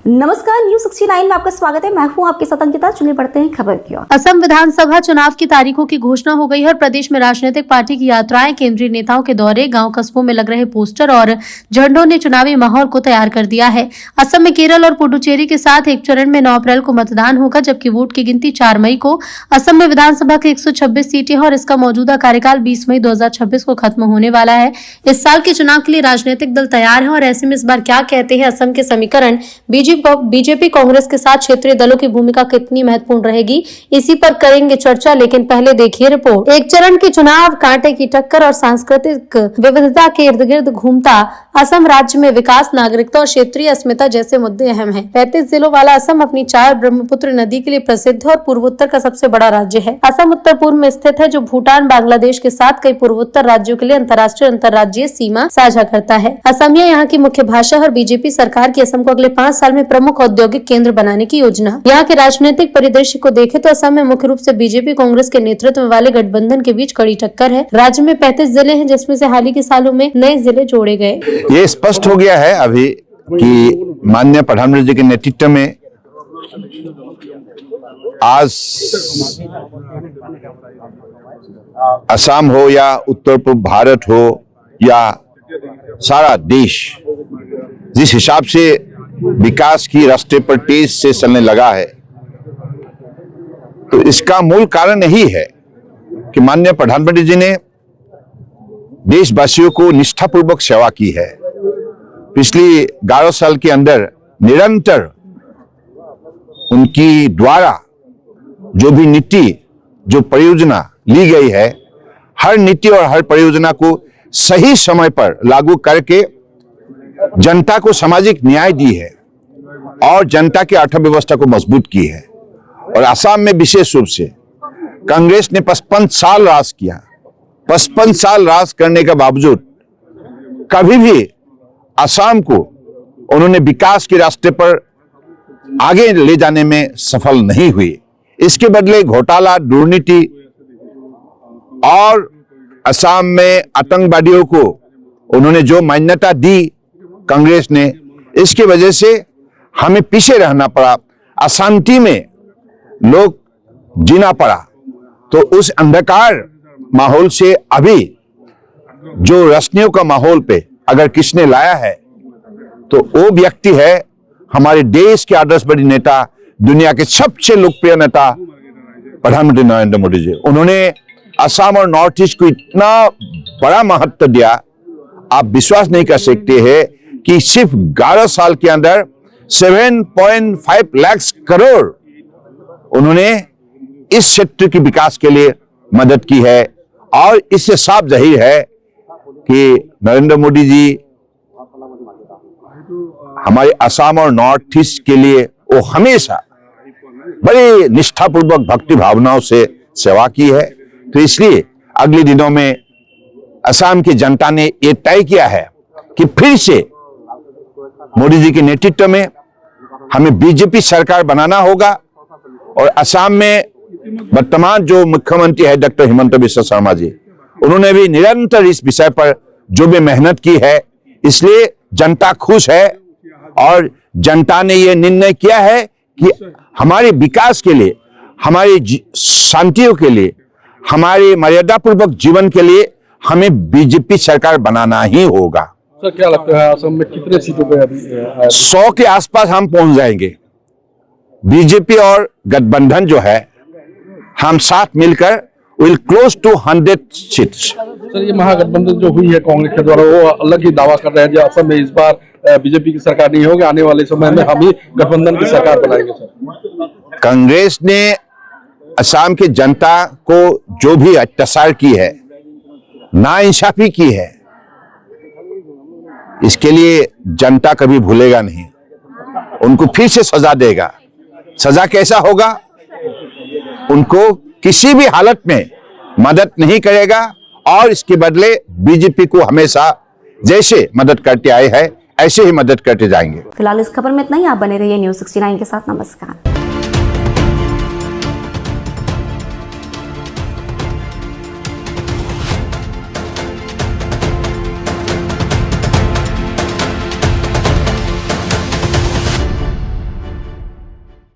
नमस्कार, न्यूज 69 में आपका स्वागत है। मैं हूं आपके साथ अंकिता। चलिए बढ़ते हैं खबर की ओर। असम विधानसभा चुनाव की तारीखों की घोषणा हो गई है और प्रदेश में राजनीतिक पार्टी की यात्राएं, केंद्रीय नेताओं के दौरे, गांव कस्बों में लग रहे पोस्टर और झंडों ने चुनावी माहौल को तैयार कर दिया है। असम में केरल और पुडुचेरी के साथ एक चरण में 9 अप्रैल को मतदान होगा, जबकि वोट की गिनती 4 मई को। असम में विधानसभा की 126 सीटें हैं और इसका मौजूदा कार्यकाल 20 मई 2026 को खत्म होने वाला है। इस साल के चुनाव के लिए राजनीतिक दल तैयार हैं और ऐसे में इस बार क्या कहते हैं असम के समीकरण, बीजेपी कांग्रेस के साथ क्षेत्रीय दलों की भूमिका कितनी महत्वपूर्ण रहेगी, इसी पर करेंगे चर्चा। लेकिन पहले देखिए रिपोर्ट। एक चरण की चुनाव, कांटे की टक्कर और सांस्कृतिक विविधता के इर्द गिर्द घूमता असम राज्य में विकास, नागरिकता और क्षेत्रीय अस्मिता जैसे मुद्दे अहम हैं। 35 जिलों वाला असम अपनी 4 ब्रह्मपुत्र नदी के लिए प्रसिद्ध है और पूर्वोत्तर का सबसे बड़ा राज्य है। असम उत्तर पूर्व में स्थित है, जो भूटान, बांग्लादेश के साथ कई पूर्वोत्तर राज्यों के लिए अंतर्राष्ट्रीय अंतर्राज्यीय सीमा साझा करता है। असमिया यहाँ की मुख्य भाषा और बीजेपी सरकार की असम को अगले 5 साल में प्रमुख औद्योगिक केंद्र बनाने की योजना। यहाँ के राजनीतिक परिदृश्य को देखें तो असम में मुख्य रूप से बीजेपी कांग्रेस के नेतृत्व वाले गठबंधन के बीच कड़ी टक्कर है। राज्य में 35 जिले हैं, जिसमें से हाल ही के सालों में नए जिले जोड़े गए। ये स्पष्ट हो गया है अभी कि माननीय प्रधानमंत्री जी के नेतृत्व में आज असम हो या उत्तर पूर्व भारत हो या सारा देश जिस हिसाब से विकास की रास्ते पर तेज से चलने लगा है, तो इसका मूल कारण यही है कि माननीय प्रधानमंत्री जी ने देशवासियों को निष्ठापूर्वक सेवा की है। पिछली 11 साल के अंदर निरंतर उनकी द्वारा जो भी नीति, जो परियोजना ली गई है, हर नीति और हर परियोजना को सही समय पर लागू करके जनता को सामाजिक न्याय दी है और जनता की अर्थव्यवस्था को मजबूत की है। और असम में विशेष रूप से कांग्रेस ने 55 साल राज किया। 55 साल राज करने के बावजूद कभी भी असम को उन्होंने विकास के रास्ते पर आगे ले जाने में सफल नहीं हुई। इसके बदले घोटाला, दुर्नीति और असम में आतंकवादियों को उन्होंने जो मान्यता दी कांग्रेस ने, इसकी वजह से हमें पीछे रहना पड़ा, अशांति में लोग जीना पड़ा। तो उस अंधकार माहौल से अभी जो रोशनियों का माहौल पे अगर किसने लाया है तो वो व्यक्ति है हमारे देश के आदर्शवादी नेता, दुनिया के सबसे लोकप्रिय नेता प्रधानमंत्री नरेंद्र मोदी जी। उन्होंने असम और नॉर्थ ईस्ट को इतना बड़ा महत्व दिया, आप विश्वास नहीं कर सकते हैं कि सिर्फ 11 साल के अंदर 7.5 लाख करोड़ उन्होंने इस क्षेत्र के विकास के लिए मदद की है। और इससे साफ जाहिर है कि नरेंद्र मोदी जी हमारे असम और नॉर्थ ईस्ट के लिए वो हमेशा बड़ी निष्ठापूर्वक भक्ति भावनाओं से सेवा की है। तो इसलिए अगले दिनों में असम की जनता ने ये तय किया है कि फिर से मोदी जी के नेतृत्व में हमें बीजेपी सरकार बनाना होगा। और असम में वर्तमान जो मुख्यमंत्री है डॉक्टर हिमंत बिस्वा शर्मा जी, उन्होंने भी निरंतर इस विषय पर जो भी मेहनत की है, इसलिए जनता खुश है। और जनता ने यह निर्णय किया है कि हमारे विकास के लिए, हमारी शांतियों के लिए, हमारे मर्यादापूर्वक जीवन के लिए हमें बीजेपी सरकार बनाना ही होगा। सर, क्या लगता है असम में कितने सीटों पे अभी 100 के आसपास हम पहुंच जाएंगे। बीजेपी और गठबंधन जो है, हम साथ मिलकर will close to 100 seats. Sir, ये महागठबंधन जो हुई है कांग्रेस के द्वारा, वो अलग ही दावा कर रहे हैं जो असम में इस बार बीजेपी की सरकार नहीं होगी, आने वाले समय में हम ही गठबंधन की सरकार बनाएंगे। सर, कांग्रेस ने असम की जनता को जो भी अत्याचार की है, नाइंसाफी की है, इसके लिए जनता कभी भूलेगा नहीं, उनको फिर से सजा देगा। सजा कैसा होगा? उनको किसी भी हालत में मदद नहीं करेगा और इसके बदले बीजेपी को हमेशा जैसे मदद करते आए हैं ऐसे ही मदद करते जाएंगे। फिलहाल इस खबर में इतना ही। आप बने रहिए न्यूज 69 के साथ। नमस्कार।